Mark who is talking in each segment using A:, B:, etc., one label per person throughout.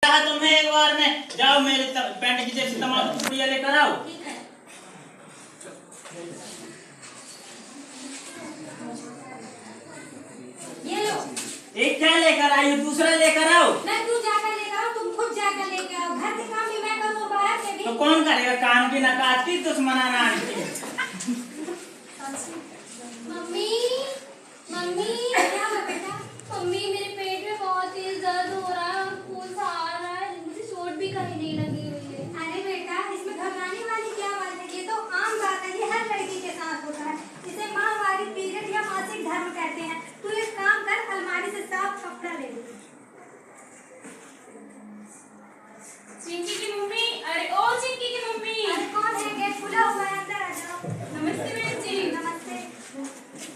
A: तुम्हें एक बार में जाओ मेरे पैंट की जेब से तमाकू की पुड़िया लेकर आओ।
B: ये लो।
A: एक क्या लेकर आई हो, दूसरा लेकर आओ।
B: मैं क्यों जाकर लेकर आओ, तुम खुद जाकर लेकर आओ। घर के काम भी मैं करूँ, बाहर के भी।
A: तो कौन करेगा काम की नकात की दुश्मनाना आंटी।
B: मम्मी मम्मी क्या हुआ बेटा? मम्मी मेरे पेट में बहुत तेज दर्द हो रहा है और खून सा आ रहा है, मुझे चोट भी कहीं नहीं लगी हुई है। अरे बेटा इसमें घबराने वाली क्या बात है, ये तो आम बात है, ये हर लड़की के साथ होता है। इसे माहवारी पीरियड या मासिक धर्म कहते हैं। तू एक काम कर, अलमारी से साफ कपड़ा ले ले।
C: चिंकी की मम्मी, अरे ओ चिंकी की मम्मी।
B: अरे कौन है, गेट खुला हुआ है, अंदर आ जाओ।
C: नमस्ते बहन जी।
B: नमस्ते,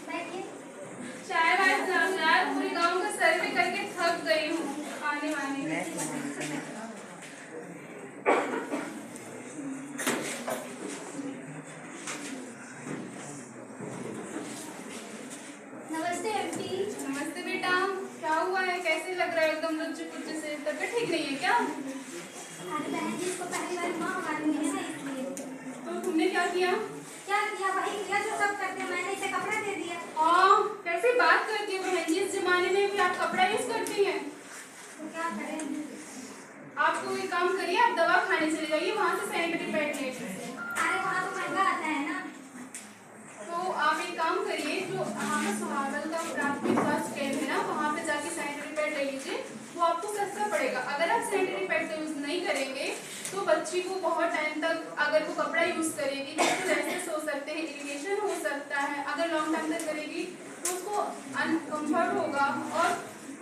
B: बैठिए।
C: चाय वाय बनाओ यार, पूरे गांव का सर्वे करके थक गई हूँ आने वाने।
B: नमस्ते आंटी।
C: नमस्ते बेटा, क्या हुआ है, कैसे लग रहा है एकदम लज्जे पुज्जे से, तबीयत ठीक नहीं है क्या?
B: अरे बहन जी, इसको पहली बार माँ मालूम है ना, इसलिए।
C: तो तुमने क्या किया?
B: क्या किया? वही किया जो सब करते हैं, मैंने इसे कपड़ा दे दिया।
C: कैसे बात करती हो बहन जी, इस जमाने में भी आप कपड़ा यूज करती हैं?
B: तो क्या करें?
C: आपको एक काम करिए, आप दवा खाने चले जाइए, वहाँ से सैनिटरी पैड ले लीजिए।
B: अरे वहाँ तो महंगा आता है ना।
C: तो आप एक काम करिए, जो हमारा सुहागल का प्राथमिक स्वास्थ्य केंद्र है ना, वहाँ पे जाके सैनिटरी पैड ले लीजिए, वो आपको सस्ता पड़ेगा। अगर आप सैनिटरी पैड का यूज नहीं करेंगे तो बच्ची को बहुत टाइम तक अगर वो कपड़ा यूज करेगी तो रैशेस हो सकते हैं, इरिटेशन हो सकता है। अगर लॉन्ग टाइम तक करेगी तो उसको अनकम्फर्ट होगा और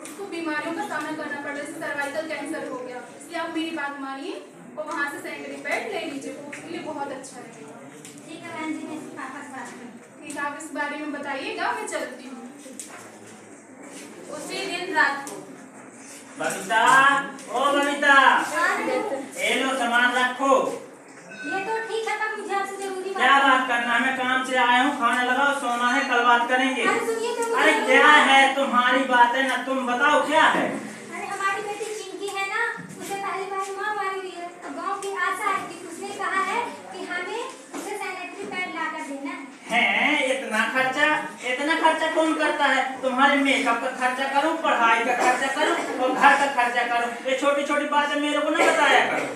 C: उसको बीमारियों का सामना करना पड़ जैसे सर्वाइकल कैंसर हो गया। इसलिए आप मेरी बात मानिए और वहाँ से सैनिटरी पैड ले लीजिए, तो उसके लिए बहुत अच्छा रहेगा।
B: ठीक है बहन जी, मैं इसके पापा से बात करूँ।
C: ठीक है, आप इस बारे में बताइएगा, मैं चलती हूँ।
B: उसी दिन रात को।
A: बबीता, ओ बबीता, ये लो सामान रखो।
B: ये तो ठीक है, पर मुझे आपसे जरूरी
A: क्या बात करना है, मैं काम से आया हूँ, खाना लगाओ, सोना है, कल बात करेंगे।
B: अरे सुनिए तो,
A: अरे क्या है, तुम्हारी बात है ना, तुम बताओ क्या है।
B: अरे हमारी बेटी चिंकी है ना, उसे पहली बार माँ मारी हुई है। गाँव की आशा है कि उसने कहा है कि हमें उसे सैनिटरी पैड ला कर देना
A: है। इतना खर्चा कौन करता है। तुम्हारे मेकअप का खर्चा करूं, पढ़ाई का खर्चा करूं और घर का खर्चा करूं, ये छोटी छोटी बातें मेरे को ना बताया करो।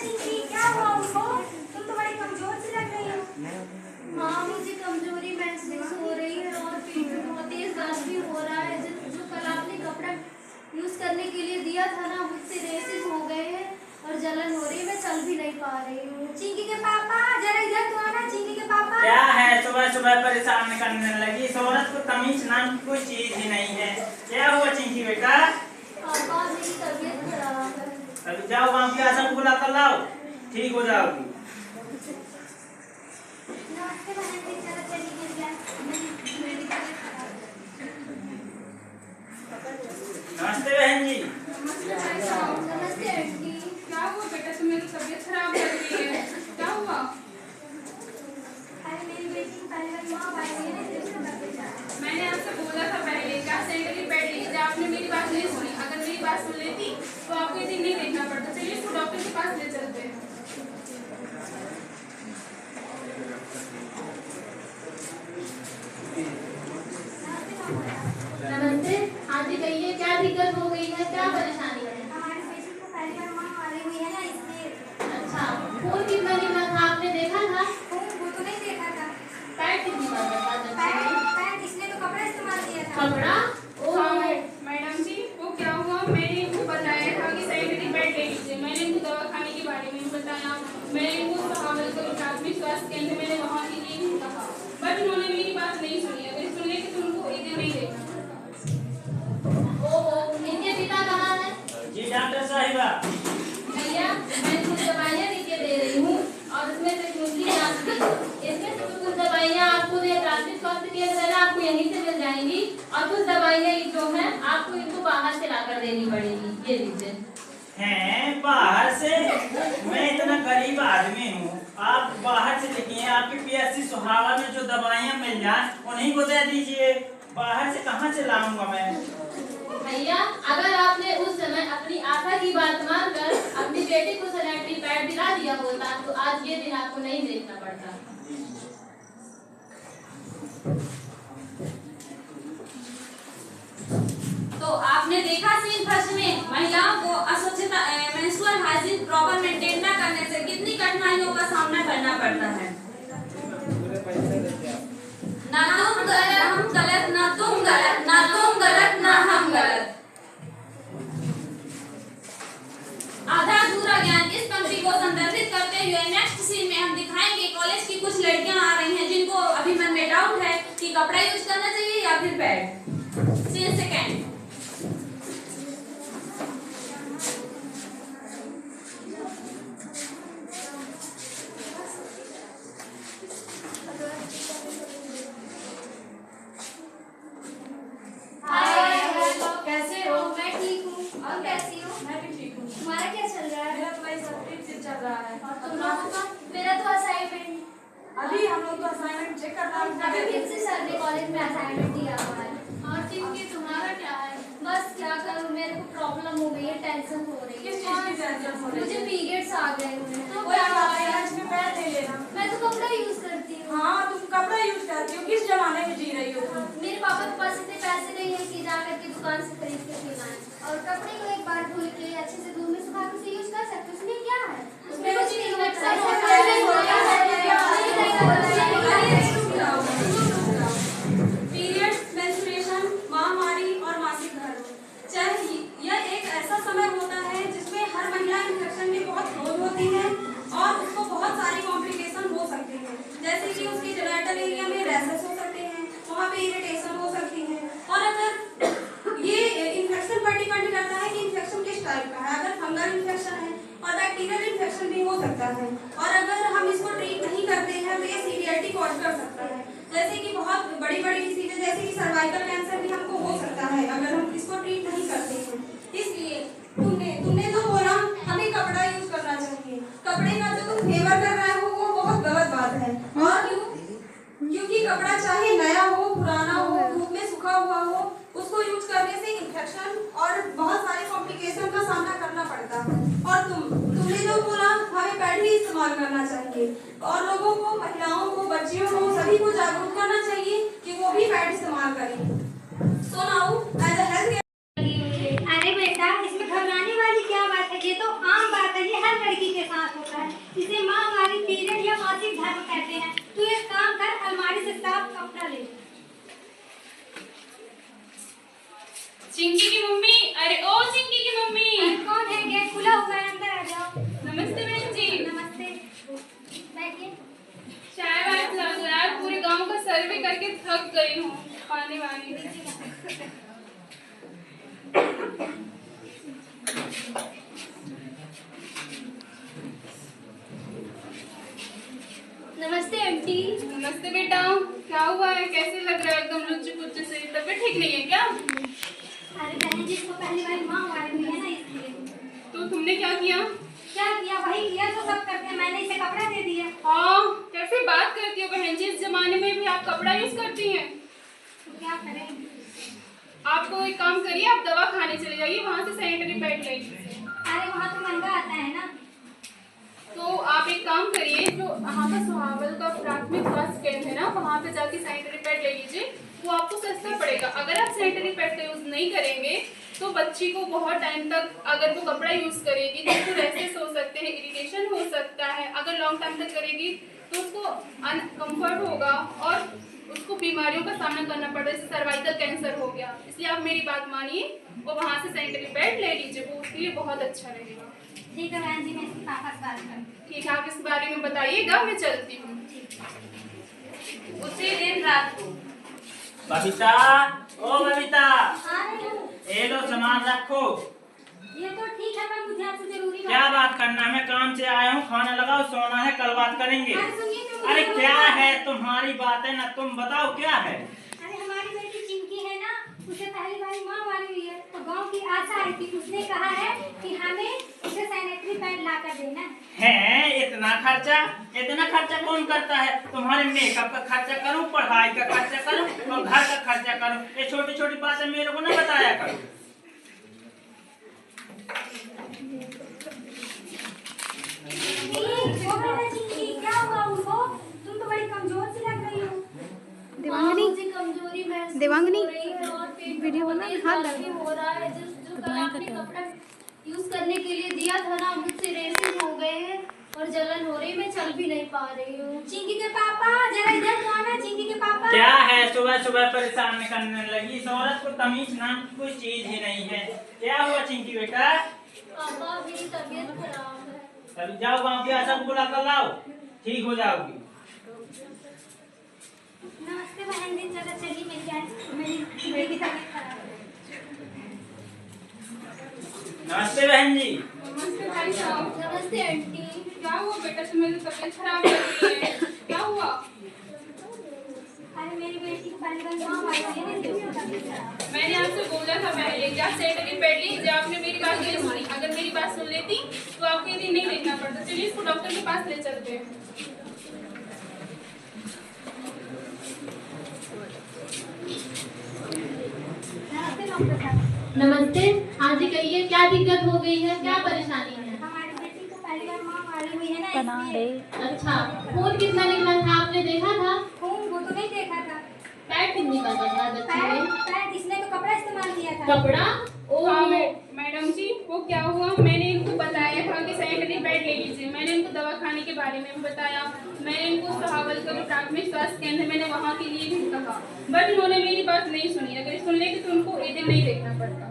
B: चिंकी, क्या हुआ उनको? तुम तो बड़ी कमजोर सी लग रही हो।
D: हाँ, मुझे कमजोरी महसूस हो रही है और पेट में बहुत तेज दर्द भी हो रहा है। जो कल आपने कपड़ा यूज करने के लिए दिया था ना, मुझसे रेसेस हो गए हैं और जलन हो रही है, मैं चल भी नहीं पा रही हूँ।
B: चिंकी के पापा जरा इधर तो आना। चिंकी के पापा,
A: क्या है, सुबह सुबह परेशान करने लगी। इस औरत को तमीज नाम की कोई चीज ही नहीं है। क्या हुआ चिंकी बेटा?
D: पापा मेरी तबीयत खराब है।
A: अभी जाओ गाँव की आशा को बुला कर लाओ, ठीक हो जाओगी।
B: नमस्ते बहन जी, जरा चलिए मेरी तबीयत खराब है।
A: नमस्ते बहन जी।
D: नमस्ते आंटी।
C: क्या हुआ बेटा, तुम्हें तो तबीयत खराब लग रही है, क्या हुआ?
B: अरे मेरी बेटी को पहली बार माँ मारी हुई है ना, इसलिए उसका तबीयत खराब है।
C: मैंने आपसे बोला था पहले कि आप सैनिटरी पैड लीजिए, आपने मेरी बात नहीं सुनी। अगर मेरी बात सुन लेती तो आपको ये दिन नहीं देखना पड़ता। चलिए इसको डॉक्टर के पास ले चलते हैं।
D: नमस्ते। हाँ जी कहिए, क्या दिक्कत हो गई है, क्या परेशानी है?
B: हमारी बेटी को पहली बार माँ मारी हुई है ना, इसलिए।
D: अच्छा, खून कितना निकला था, आपने देखा था?
B: वो तो नहीं देखा था।
D: पैड कितनी बार बता सकते हैं?
B: पैड इसने तो कपड़ा इस्तेमाल किया था।
D: कपड़ा?
C: हाँ
D: ओह,
C: मैडम जी, वो क्या हुआ, मैंने इनको बताया था कि सैनिटरी पैड ले लीजिए। मैंने इनको दवा खाने के बारे में बताया, मैंने इनको सहावलकर प्राथमिक स्वास्थ्य केंद्र मैंने वहाँ के लिए भी कहा, बट उन्होंने मेरी बात नहीं सुनी। अगर सुन लेते तो उनको इधर नहीं देखना पड़ता।
D: ओह, इनके पिता कहाँ हैं?
A: जी डॉक्टर साहिबा।
D: भैया, मैं कुछ दवाइयाँ लिख के दे रही हूँ और उसमें से दूसरी जांच की। इसमें से कुछ दवाइयाँ आपको प्राथमिक स्वास्थ्य केंद्र है ना, आपको यहीं से मिल जाएंगी और कुछ दवाइयाँ जो हैं आपको इनको बाहर से लाकर देनी पड़ेगी। ये लीजिए।
A: हैं बाहर से? मैं इतना गरीब आदमी हूँ, आप बाहर से लेके हैं, आपकी पीएससी सुहावा में जो दवाइयाँ मिल जाए उन्हीं को दे दीजिए। बाहर से कहाँ से लाऊंगा मैं?
D: भैया अगर आपने उस समय अपनी आशा की बात मानकर अपनी बेटी को सैनिटरी पैड दिला दिया होता तो आज ये दिन आपको नहीं देखना पड़ता।
E: तो आपने देखा सीन फर्स्ट में महिलाओं को अस्वच्छता मेंस्ट्रुअल हाइजीन प्रॉपर मेंटेन न करने से कितनी कठिनाइयों का सामना करना पड़ता है। ना तुम गलत हम गलत, ना तुम गलत, ना तुम गलत, ना हम गलत। आधा अधूरा ज्ञान इस पंक्ति को संदर्भित करते हुए नेक्स्ट सीन में हम दिखाएंगे कॉलेज की कुछ लड़कियां आ रही हैं जिनको अभी मन में डाउट है कि कपड़ा यूज करना चाहिए या फिर पैड। Scene second.
B: कैसे हो? मैं ठीक हूँ। और कैसी हो?
E: मैं भी ठीक हूँ।
B: तुम्हारा क्या चल रहा है?
E: मेरा पढ़ाई सब ठीक से चल रहा है।
B: और तुम लोगों का? मेरा तो असाइनमेंट
E: अभी हम लोग तो असाइनमेंट चेक कर रहे हैं।
B: अभी फिर से सर ने कॉलेज में असाइनमेंट दिया हुआ है।
C: और चिंकी तुम्हारा क्या है?
B: बस क्या करूँ, मेरे को प्रॉब्लम हो गई है, टेंशन हो रही है।
E: किस चीज की टेंशन हो रही
B: मुझे
E: है?
B: पीरियड्स आ गए हुए हैं।
E: तो क्या बात है, लंच में पैड ले लेना।
B: मैं तो कपड़ा यूज करती हूँ।
E: हाँ तुम कपड़ा यूज करती हो, किस जमाने में जी रही हो तुम?
B: मेरे पापा के पास इतने पैसे नहीं है कि जाकर के दुकान से खरीद के खिलाएं। और कपड़े को एक बार धुल के अच्छे से धूप में सुखा के उसे यूज कर सकते हो। उसमें क्या है? उसमें कुछ नहीं
E: पीरियड्स, मेंस्ट्रुएशन, महामारी और मासिक धर्म, चाहे यह एक ऐसा समय होता है जिसमें हर महिला इन्फेक्शन में बहुत क्लोज होती है और उसको बहुत सारी कॉम्प्लिकेशन हो सकती है, जैसे कि उसके जेनिटल एरिया में रैशेस हो सकते हैं, वहाँ पे इरिटेशन हो सकती है। और अगर ये इन्फेक्शन पर डिपेंड करता है कि इन्फेक्शन किस टाइप का है। अगर फंगल इन्फेक्शन है और बैक्टीरियल इन्फेक्शन भी हो सकता है, और अगर हम इसको ट्रीट नहीं करते हैं तो ये सीवियरिटी कॉज कर सकता है, जैसे कि बहुत बड़ी बड़ी डिसीजेज जैसे कि सर्वाइकल कैंसर भी हमको हो सकता है अगर हम इसको ट्रीट नहीं करते हैं। इसलिए तुमने तो बोला हमें कपड़ा यूज करना चाहिए। कपड़े का जो तुम फेवर कर रहे हो वो बहुत गलत बात है। और क्योंकि कपड़ा चाहे नया हो, पुराना हो, धूप में सूखा हुआ हो, उसको यूज करने से इन्फेक्शन और बहुत सारे कॉम्प्लिकेशन का सामना करना पड़ता है। और तुमने जो बोला हमें पैड ही इस्तेमाल करना चाहिए और लोगों को, महिलाओं को, बच्चियों को, सभी को जागरूक करना चाहिए कि वो भी पैड इस्तेमाल करें। So now as a health.
B: अरे बेटा, इसमें घबराने वाली क्या बात है? ये तो आम बात है, ये हर लड़की के साथ होता है। इसे महामारी, पीरियड या मासिक धर्म कहते हैं। तू एक काम कर, अलमारी से साफ कपड़ा ले।
C: चिंकी की मम्मी, अरे ओ चिंकी की मम्मी।
B: कौन है? गेट खुला हुआ है, अंदर आ जाओ।
C: नमस्ते बहन जी।
B: नमस्ते, बैठिए।
C: चाय वाय पिला दो यार, पूरे गांव का सर्वे करके थक गई हूँ। पानी वानी।
B: नमस्ते आंटी।
C: नमस्ते बेटा, क्या हुआ है? कैसे लग रहा है? एकदम लुच्चे पुच्चे से। तबीयत ठीक नहीं है क्या?
B: अरे बहन जी, इसको पहली बार महामारी हुई है ना, इसलिए।
C: तो तुमने क्या किया?
B: क्या किया भाई? किया तो सब करते हैं, मैंने इसे कपड़ा दे दिया।
C: हाँ, कैसे बात करती हो बहन जी, इस जमाने में भी आप कपड़ा यूज करती हैं?
B: तो क्या करें?
C: आपको एक काम करिए, आप दवा खाने चले जाइए, वहाँ से सैनिटरी पैड ले लीजिए।
B: अरे वहाँ तो महंगा आता है ना।
C: तो आप एक काम करिए, जो यहाँ का सुहावल का प्राथमिक स्वास्थ्य केंद्र है ना, वहाँ पे जाके सैनिटरी पैड ले लीजिए, वो आपको सस्ता पड़ेगा। अगर आप सैनिटरी पैड का यूज नहीं करेंगे तो बच्ची को बहुत टाइम तक, अगर वो कपड़ा यूज करेगी तो उसको रैशेस हो सकते हैं, इरिटेशन हो सकता है। अगर लॉन्ग टाइम तक करेगी तो उसको अनकम्फर्ट होगा और उसको बीमारियों का सामना करना पड़ रहा है, जैसे सर्वाइकल कैंसर हो गया। इसलिए आप मेरी बात मानिए और वहाँ से सैनिटरी पैड ले लीजिए, वो उसके लिए बहुत अच्छा रहेगा।
B: ठीक है बहन जी, मैं इसके पापा से बात करती
C: ठीक है, आप इस बारे में बताइएगा, मैं चलती हूँ।
E: उसी दिन रात को
A: बबीता, ओ बबीता,
B: हूँ।
A: ये लो सामान रखो।
B: ये तो ठीक है, पर मुझे आपसे जरूरी
A: क्या बात करना है? मैं काम से आया हूँ, खाना लगाओ, सोना है, कल बात करेंगे।
B: अरे सुनिए तो,
A: अरे क्या है तुम्हारी बात है ना, तुम बताओ क्या है?
B: अरे हमारी बेटी चिंकी है ना, उसे पहली बार महामारी हुई है, तो गांव की आशा आई थी, उसने कहा है कि हमें उसे सैनिटरी पैड ला कर देना
A: है इतना इतना खर्चा कौन करता है? तुम्हारे मेकअप का खर्चा करूं, पढ़ाई का खर्चा करूं और घर का खर्चा करूं। ये छोटी छोटी बातें मेरे को ना बताया करो।
B: क्या हुआ उनको? तुम तो बड़ी कमजोर सी लग रही हो।
D: देवांगनी, मुझे कमजोरी महसूस
E: देवांगनी,
D: हो रही है और पेट में
E: वीडियो बना,
D: बहुत
E: हाथ
D: तेज हो रहा है। जो कल आपने कपड़ा यूज करने के लिए दिया था ना, मुझसे रेशेस हो गए हैं और जलन हो रही है। मैं चल भी नहीं पा रही हूँ।
B: चिंकी के पापा जरा इधर तो आना। चिंकी के पापा
A: क्या है, सुबह सुबह परेशान करने लगी? इस औरत को तमीज नाम की कोई चीज ही नहीं है। क्या हुआ चिंकी बेटा?
D: पापा मेरी तबीयत खराब है।
A: तभी जाओ गाँव की आशा को बुला कर लाओ, ठीक हो जाओगी।
B: नमस्ते बहन जी, चलो चलिए मेरी बेटी तबीयत खराब है।
A: नमस्ते बहन जी।
C: नमस्ते भाई साहब।
D: नमस्ते आंटी।
C: क्या हुआ बेटा, तुम्हारी तबीयत खराब लग रही है, क्या हुआ?
B: अरे मेरी बेटी को पहली बार माँ आई थी ना, इसलिए उसकी तबीयत खराब है।
C: मैंने आपसे बोला था पहले कि आप सेंटर बैठ लीजिए। आपने मेरी बात नहीं सुनी। अगर मेरी बात सुन लेती तो आपको ये दिन नहीं देखना पड़ता। चलिए इसको डॉक्टर के पास ले चलते हैं।
B: नमस्ते डॉक्टर साहब।
D: नमस्ते। हाँ जी कहिए, क्या दिक्कत हो गई है, क्या परेशानी है?
B: हमारी बेटी को पहली बार माँ मारी हुई है ना, इसलिए।
D: अच्छा, खून कितना निकला था आपने देखा था?
B: खून वो तो नहीं देखा था।
D: पैड कितनी का था बच्चे में?
B: पैर इसने तो कपड़ा इस्तेमाल किया था।
D: कपड़ा? ओ
C: हाँ मैडम जी, वो क्या हुआ, मैंने इनको बताया था कि सैनिटरी पैड ले लीजिए। मैंने इनको दवाखाने के बारे में भी बताया। मैंने इनको सहावल का जो प्राथमिक स्वास्थ्य केंद्र मैंने वहाँ के लिए भी कहा, बट उन्होंने मेरी बात नहीं सुनी। अगर सुन लेते तो उनको ये दिन नहीं देखना पड़ता।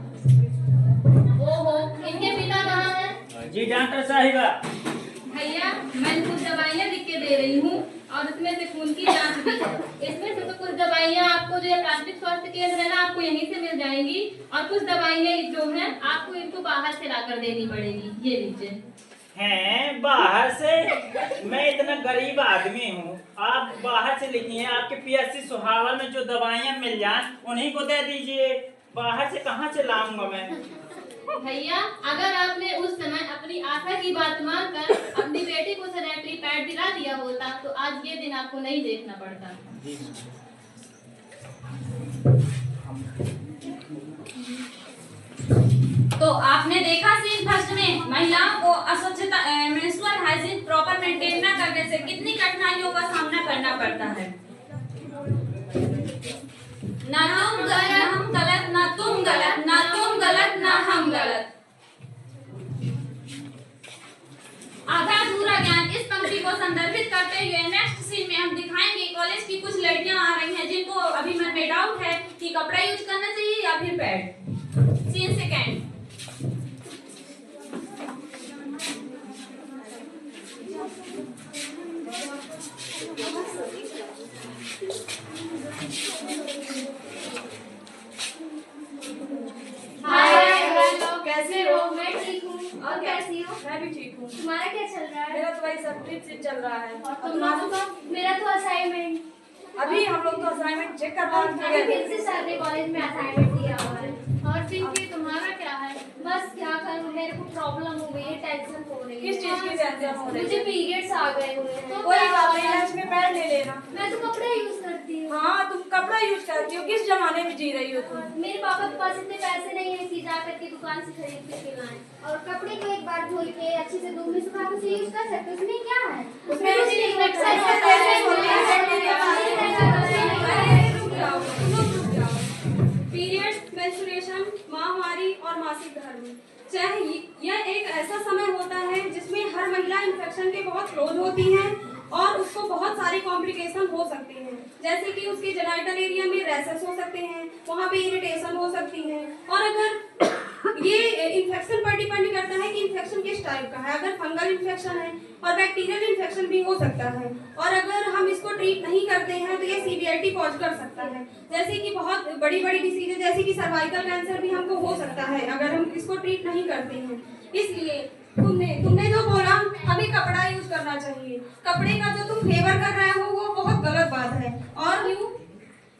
D: ओहो, इनके पिता कहाँ हैं?
A: जी डॉक्टर साहिबा।
D: भैया, मैं कुछ दवाइयाँ लिख के दे रही हूँ और उसमें से खून की जांच भी है। इसमें से तो कुछ दवाइयाँ आपको जो है प्राथमिक स्वास्थ्य केंद्र है ना, आपको यहीं से मिल जाएंगी और कुछ दवाइयाँ जो हैं आपको इनको बाहर से लाकर देनी पड़ेगी। ये लीजिए।
A: हैं बाहर से? मैं इतना गरीब आदमी हूँ, आप बाहर से लिखी हैं? आपके पीएससी सुहावल में जो दवाइयाँ मिल जाएं उन्हीं को दे दीजिए। बाहर से कहाँ से लाऊंगा मैं?
D: भैया, अगर आपने उस समय अपनी आशा की बात मानकर अपनी बेटी को सैनिटरी पैड दिला दिया होता तो आज ये दिन आपको नहीं देखना पड़ता।
E: तो आपने देखा सीन फर्स्ट में महिलाओं को अस्वच्छता मेंस्ट्रुअल हाइजीन प्रॉपर मेंटेन न करने से कितनी कठिनाइयों का सामना करना पड़ता है। ना तुम गलत, ना तुम गलत, ना तुम गलत, ना हम गलत। आधा अधूरा ज्ञान इस पंक्ति को संदर्भित करते हुए नेक्स्ट सीन में हम दिखाएंगे कॉलेज की कुछ लड़कियां आ रही हैं जिनको अभी मन में डाउट है कि कपड़ा यूज करना चाहिए या फिर पैड। Scene second.
B: कैसे हो? मैं ठीक हूँ। और कैसी हो?
E: मैं भी ठीक हूँ।
B: तुम्हारा क्या चल रहा है?
E: मेरा तो भाई सब ठीक चल रहा है।
B: और तुम लोगों का? मेरा तो असाइनमेंट।
E: अभी हम लोग तो असाइनमेंट चेक कर रहे
B: अभी फिर से सर ने कॉलेज में असाइनमेंट दिया हुआ है।
D: और चिंकी, तुम्हारा क्या है?
B: बस क्या करूँ, मेरे को प्रॉब्लम हो गई है, टेंशन हो रही है।
E: किस चीज की टेंशन हो रही है?
B: मुझे पीरियड्स आ गए हुए हैं।
E: कोई बात नहीं, लंच में पैड ले लेना।
B: मैं तो कपड़ा यूज करती हूँ।
E: हाँ, तुम कपड़ा यूज करती हो। किस जमाने में जी रही हो तुम?
B: मेरे पापा के पास इतने पैसे नहीं है कि जा करके दुकान से खरीद के लाएं। और कपड़े को एक बार धोल के अच्छे से धूप में सुखा के यूज कर सकते हो। उसमें क्या है?
E: उसमें
B: कुछ नहीं लगता
E: पीरियड्स, मेंस्ट्रुएशन, महामारी और मासिक धर्म, चाहे यह एक ऐसा समय होता है जिसमें हर महिला इन्फेक्शन के बहुत क्लोज होती हैं और उसको बहुत सारी कॉम्प्लिकेशन हो सकती हैं, जैसे कि उसके जेनाइटल एरिया में रैशेस हो सकते हैं, वहाँ पे इरिटेशन हो सकती है। और अगर ये इन्फेक्शन पर डिपेंड करता है कि इन्फेक्शन किस टाइप का है। अगर फंगल इन्फेक्शन है और बैक्टीरियल इन्फेक्शन भी हो सकता है, और अगर हम इसको ट्रीट नहीं करते हैं तो ये सीवियरिटी कॉज कर सकता है, जैसे कि बहुत बड़ी बड़ी डिसीज जैसे कि सर्वाइकल कैंसर भी हमको हो सकता है अगर हम इसको ट्रीट नहीं करते हैं। इसलिए तुमने जो बोला हमें कपड़ा यूज करना चाहिए, कपड़े का जो तुम फेवर कर रहे हो वो बहुत गलत बात है। और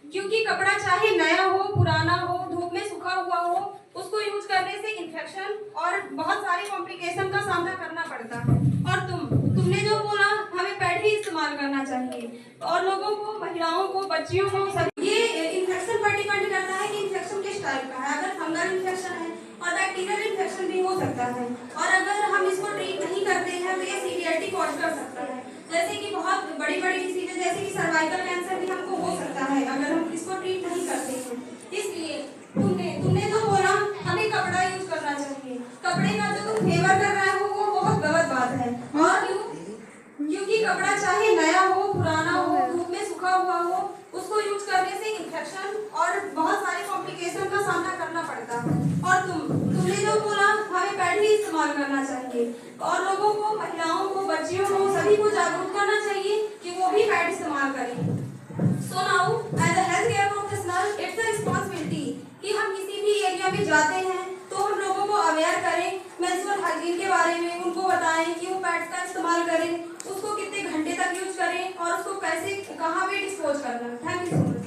E: क्योंकि कपड़ा चाहे नया हो, पुराना हो, धूप में सूखा हुआ हो, उसको यूज करने से इन्फेक्शन और बहुत सारी कॉम्प्लिकेशन का सामना करना पड़ता है। और तुम तुमने जो बोला हमें पैड ही इस्तेमाल करना चाहिए और लोगों को, महिलाओं को, बच्चियों को सब। ये इन्फेक्शन पर डिपेंड करता है कि इन्फेक्शन किस टाइप का है। अगर फंगल इन्फेक्शन है और बैक्टीरियल इन्फेक्शन भी हो सकता है, और अगर हम इसको ट्रीट नहीं करते हैं तो ये सीवियरिटी कॉज कर सकता है। जैसे कि बहुत बड़ी बड़ी डिसीजेज जैसे कि सर्वाइकल कैंसर भी हमको हो सकता है अगर हम इसको ट्रीट नहीं करते हैं। इसलिए तुमने जो बोला हमें कपड़ा यूज करना चाहिए। कपड़े का जो तुम फेवर कर रहे हो वो बहुत गलत बात है। और क्योंकि कपड़ा चाहे नया हो, पुराना हो, धूप में सूखा हुआ हो, उसको यूज करने से इन्फेक्शन और बहुत सारे कॉम्प्लिकेशन का सामना करना पड़ता है। और तुमने जो बोला हमें पैड ही इस्तेमाल करना चाहिए और लोगों को, महिलाओं को, बच्चियों को, सभी को जागरूक करना चाहिए कि वो भी पैड इस्तेमाल करें। So now, as a healthcare professional, it's a responsibility कि हम किसी भी एरिया में जाते हैं तो हम लोगों को अवेयर करें, मेंस्ट्रुअल हाइजीन के बारे में उनको बताएं कि वो पैड्स का इस्तेमाल करें, उसको कितने घंटे तक यूज करें और उसको कैसे, कहाँ पे डिस्पोज करना। Thank you so much.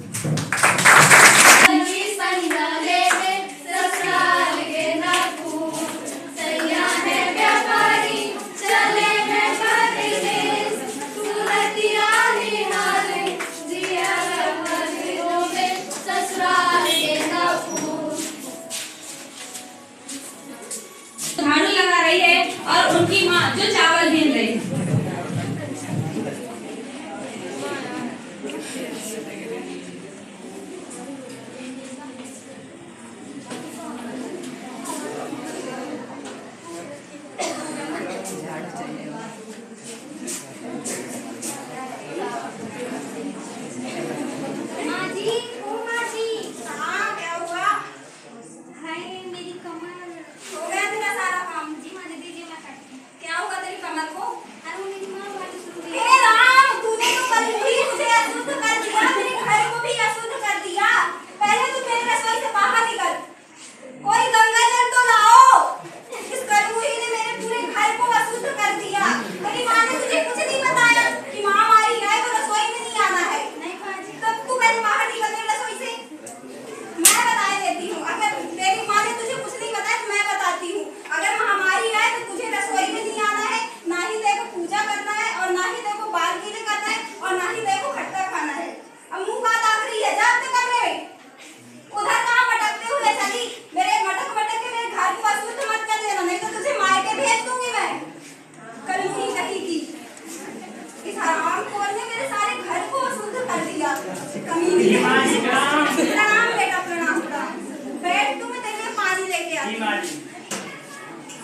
D: झाड़ू लगा रही है और उनकी माँ जो चावल बीन रही है।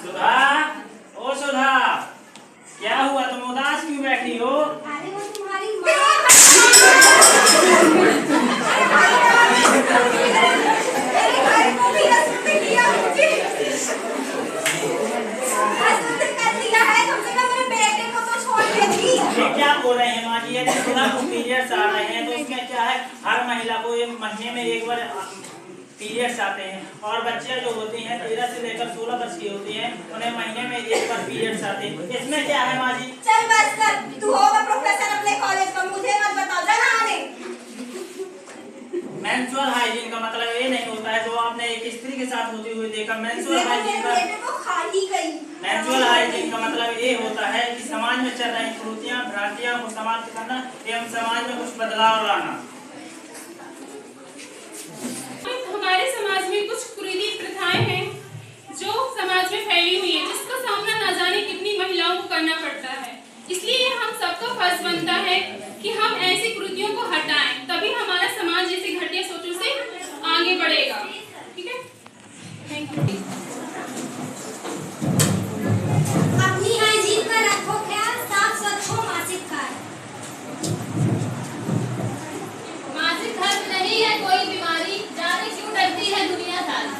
A: सुधा, ओ सुधा, क्या हुआ? तुम उदास क्यों बैठी हो?
B: अरे वो तुम्हारी माँ
A: क्या बोल रहे हैं माँ जी? यदि सुधा को पीरियड्स आ रहे हैं तो उसमें क्या है, हर महिला को महीने में एक बार पीरियड्स आते हैं और बच्चियां जो होती हैं 13 से लेकर 16 वर्ष की होती हैं, उन्हें महीने में एक बार पीरियड्स आते हैं। इसमें क्या है माँ जी?
E: चल बस कर, तू होगा प्रोफेसर अपने कॉलेज का, मुझे मत बता, जाना आने।
A: मेंस्ट्रुअल हाइजीन का मतलब ये नहीं होता है जो आपने एक स्त्री के साथ होती हुई देखा। मेंस्ट्रुअल हाइजीन का मेंस्ट्रुअल हाइजीन का मतलब ये होता है कि समाज में चल रही कुरीतियां, भ्रांतियां को समाप्त करना एवं समाज में कुछ बदलाव लाना।
C: हमारे समाज में कुछ कुरीति प्रथाएं हैं जो समाज में फैली हुई है, जिसका सामना न जाने कितनी महिलाओं को करना पड़ता है। इसलिए हम सबका फर्ज बनता है कि हम ऐसी कुरीतियों को हटाएं, तभी हमारा समाज ऐसी घटिया सोचों से आगे बढ़ेगा। ठीक है, थैंक यू।
B: अपनी हाइजीन का रखो ख्याल, साफ स्वच्छ हो मासिक काल।
D: मासिक धर्म नहीं है कोई बीमारी, जाने क्यों डरती है दुनिया सारी।